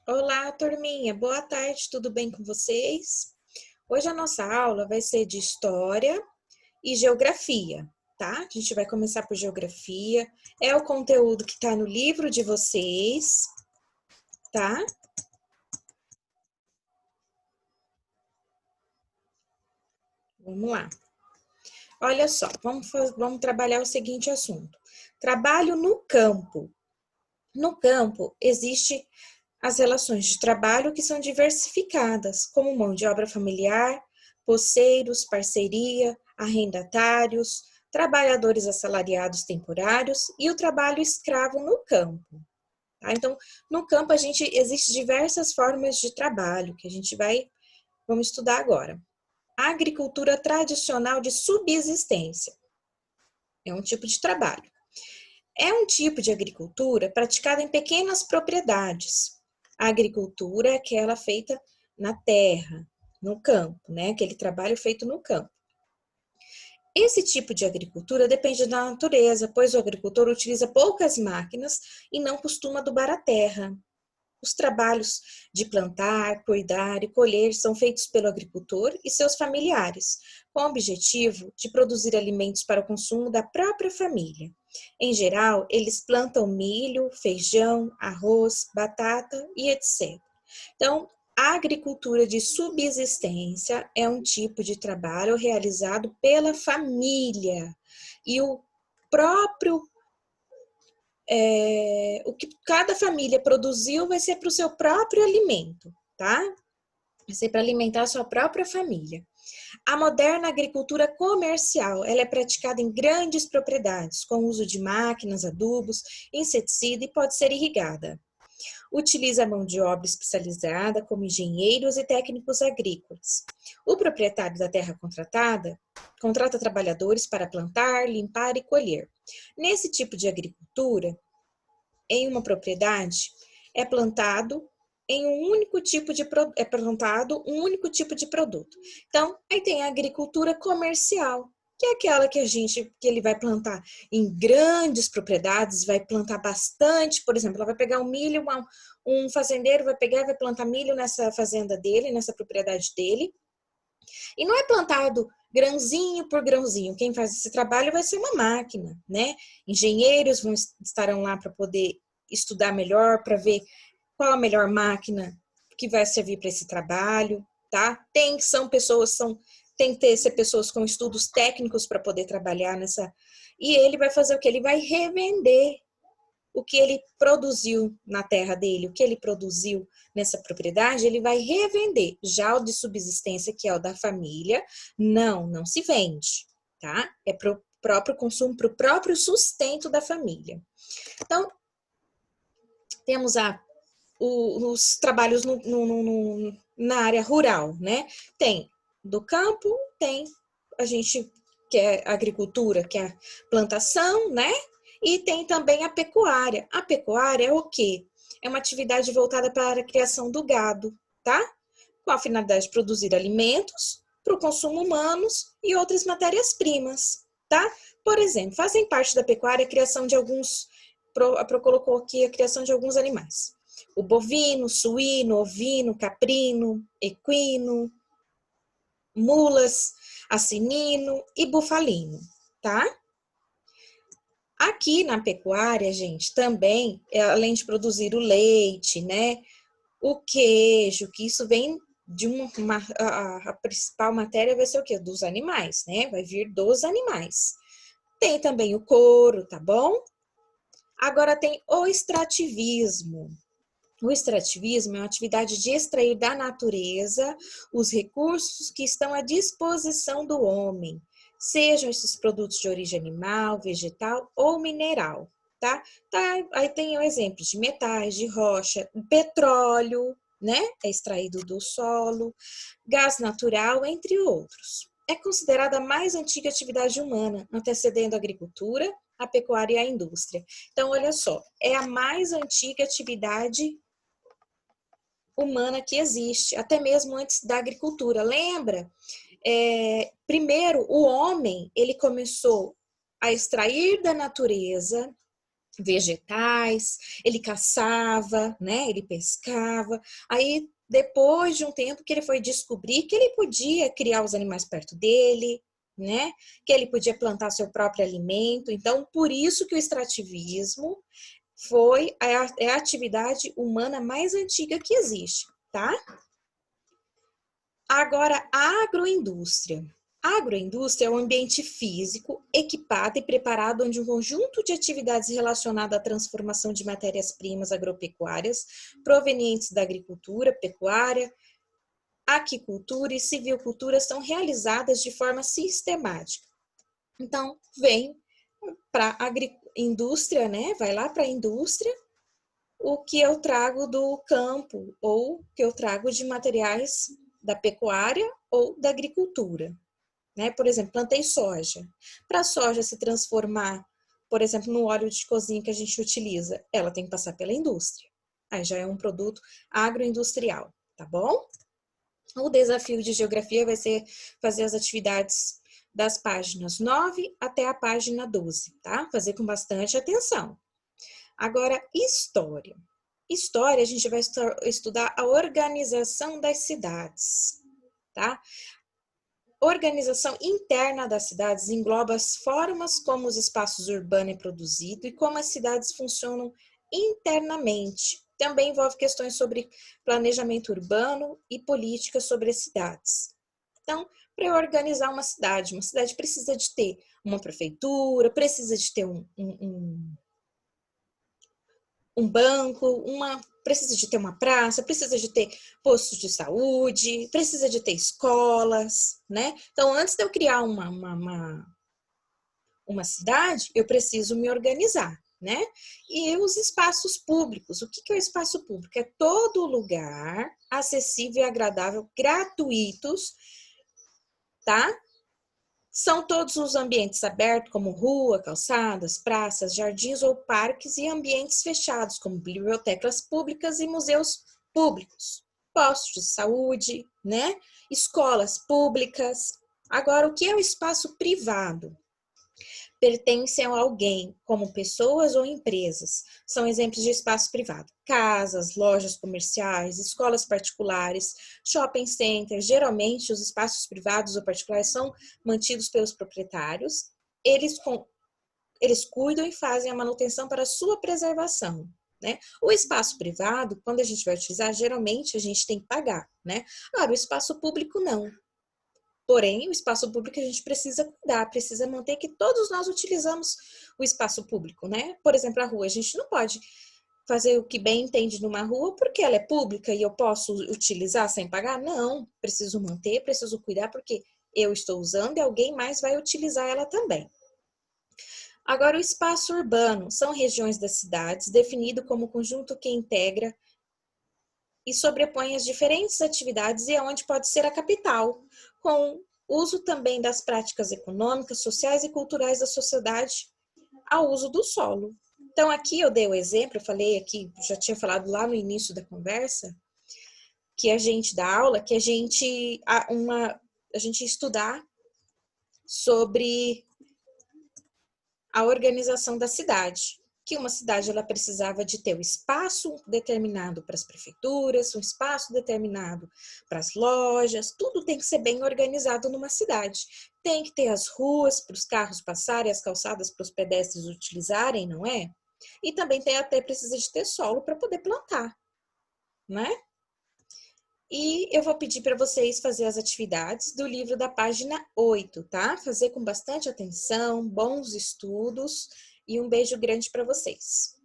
Olá, turminha. Boa tarde, tudo bem com vocês? Hoje a nossa aula vai ser de História e Geografia, tá? A gente vai começar por Geografia. É o conteúdo que está no livro de vocês, tá? Vamos lá. Olha só, vamos trabalhar o seguinte assunto. Trabalho no campo. No campo, existe as relações de trabalho que são diversificadas, como mão de obra familiar, poceiros, parceria, arrendatários, trabalhadores assalariados temporários e o trabalho escravo no campo. Tá? Então, no campo existe diversas formas de trabalho que vamos estudar agora. A agricultura tradicional de subsistência é um tipo de trabalho. É um tipo de agricultura praticada em pequenas propriedades. A agricultura é aquela feita na terra, no campo, né? Aquele trabalho feito no campo. Esse tipo de agricultura depende da natureza, pois o agricultor utiliza poucas máquinas e não costuma adubar a terra. Os trabalhos de plantar, cuidar e colher são feitos pelo agricultor e seus familiares, com o objetivo de produzir alimentos para o consumo da própria família. Em geral, eles plantam milho, feijão, arroz, batata e etc. Então, a agricultura de subsistência é um tipo de trabalho realizado pela família e o próprio o que cada família produziu vai ser para o seu próprio alimento, tá? Vai ser para alimentar a sua própria família. A moderna agricultura comercial, ela é praticada em grandes propriedades, com uso de máquinas, adubos, inseticida e pode ser irrigada. Utiliza mão de obra especializada, como engenheiros e técnicos agrícolas. O proprietário da terra contratada contrata trabalhadores para plantar, limpar e colher. Nesse tipo de agricultura, em uma propriedade, é plantado um único tipo de produto. Então, aí tem a agricultura comercial, que é aquela que ele vai plantar em grandes propriedades, vai plantar bastante, por exemplo, ela vai pegar um milho, um fazendeiro vai pegar e vai plantar milho nessa fazenda dele, nessa propriedade dele, e não é plantado grãozinho por grãozinho. Quem faz esse trabalho vai ser uma máquina, né? Engenheiros estarão lá para poder estudar melhor, para ver qual a melhor máquina que vai servir para esse trabalho, tá? Tem que ser pessoas com estudos técnicos para poder trabalhar nessa. E ele vai fazer o que? Ele vai revender o que ele produziu na terra dele, o que ele produziu nessa propriedade, ele vai revender. Já o de subsistência, que é o da família, não se vende, tá? É para o próprio consumo, para o próprio sustento da família. Então, temos os trabalhos na área rural, né? Tem do campo, tem a gente que é a agricultura, que é a plantação, né? E tem também a pecuária. A pecuária é o quê? É uma atividade voltada para a criação do gado, tá? Com a finalidade de produzir alimentos para o consumo humano e outras matérias-primas, tá? Por exemplo, fazem parte da pecuária a criação de a Pro colocou aqui a criação de alguns animais. O bovino, suíno, ovino, caprino, equino, mulas, asinino e bufalino, tá? Aqui na pecuária, gente, também, além de produzir o leite, né, o queijo, que isso vem de a principal matéria vai ser o quê? Dos animais, né? Vai vir dos animais. Tem também o couro, tá bom? Agora tem o extrativismo. O extrativismo é uma atividade de extrair da natureza os recursos que estão à disposição do homem, sejam esses produtos de origem animal, vegetal ou mineral, tá? Aí tem o exemplo de metais, de rocha, petróleo, né? É extraído do solo, gás natural, entre outros. É considerada a mais antiga atividade humana, antecedendo a agricultura, a pecuária e a indústria. Então, olha só, é a mais antiga atividade humana que existe, até mesmo antes da agricultura. Lembra? Primeiro, o homem ele começou a extrair da natureza vegetais, ele caçava, né? Ele pescava. Aí, depois de um tempo que ele foi descobrir que ele podia criar os animais perto dele, né? Que ele podia plantar seu próprio alimento. Então, por isso que o extrativismo é a atividade humana mais antiga que existe, tá? Agora, a agroindústria. A agroindústria é um ambiente físico, equipado e preparado onde um conjunto de atividades relacionadas à transformação de matérias-primas agropecuárias provenientes da agricultura, pecuária, aquicultura e civicultura são realizadas de forma sistemática. Então, vem para a indústria, né? Vai lá para a indústria o que eu trago do campo ou que eu trago de materiais da pecuária ou da agricultura, né? Por exemplo, plantei soja. Para a soja se transformar, por exemplo, no óleo de cozinha que a gente utiliza, ela tem que passar pela indústria. Aí já é um produto agroindustrial, tá bom? O desafio de geografia vai ser fazer as atividades das páginas 9 até a página 12, tá? Fazer com bastante atenção. Agora, história. História, a gente vai estudar a organização das cidades, tá? Organização interna das cidades engloba as formas como os espaços urbanos é produzido e como as cidades funcionam internamente. Também envolve questões sobre planejamento urbano e políticas sobre as cidades. Então, para organizar uma cidade precisa de ter uma prefeitura, precisa de ter um banco, precisa de ter uma praça, precisa de ter postos de saúde, precisa de ter escolas, né? Então, antes de eu criar uma cidade, eu preciso me organizar, né? E os espaços públicos. O que é o espaço público? É todo lugar acessível e agradável, gratuitos, tá? São todos os ambientes abertos, como rua, calçadas, praças, jardins ou parques, e ambientes fechados, como bibliotecas públicas e museus públicos, postos de saúde, né? Escolas públicas. Agora, o que é o espaço privado? Pertencem a alguém, como pessoas ou empresas. São exemplos de espaço privado. Casas, lojas comerciais, escolas particulares, shopping centers. Geralmente, os espaços privados ou particulares são mantidos pelos proprietários. Eles cuidam e fazem a manutenção para a sua preservação, né? O espaço privado, quando a gente vai utilizar, geralmente a gente tem que pagar, né? Agora, o espaço público não. Porém, o espaço público a gente precisa cuidar, precisa manter que todos nós utilizamos o espaço público, né? Por exemplo, a rua, a gente não pode fazer o que bem entende numa rua porque ela é pública e eu posso utilizar sem pagar? Não, preciso manter, preciso cuidar porque eu estou usando e alguém mais vai utilizar ela também. Agora, o espaço urbano são regiões das cidades definido como conjunto que integra e sobrepõe as diferentes atividades e é onde pode ser a capital, com uso também das práticas econômicas, sociais e culturais da sociedade ao uso do solo. Então, aqui eu dei o exemplo, eu falei aqui, já tinha falado lá no início da conversa, que a gente dá aula, que a gente estudar sobre a organização da cidade, que uma cidade ela precisava de ter um espaço determinado para as prefeituras, um espaço determinado para as lojas, tudo tem que ser bem organizado numa cidade. Tem que ter as ruas para os carros passarem, as calçadas para os pedestres utilizarem, não é? E também precisa de ter solo para poder plantar, né? E eu vou pedir para vocês fazer as atividades do livro da página 8, tá? Fazer com bastante atenção, bons estudos e um beijo grande para vocês.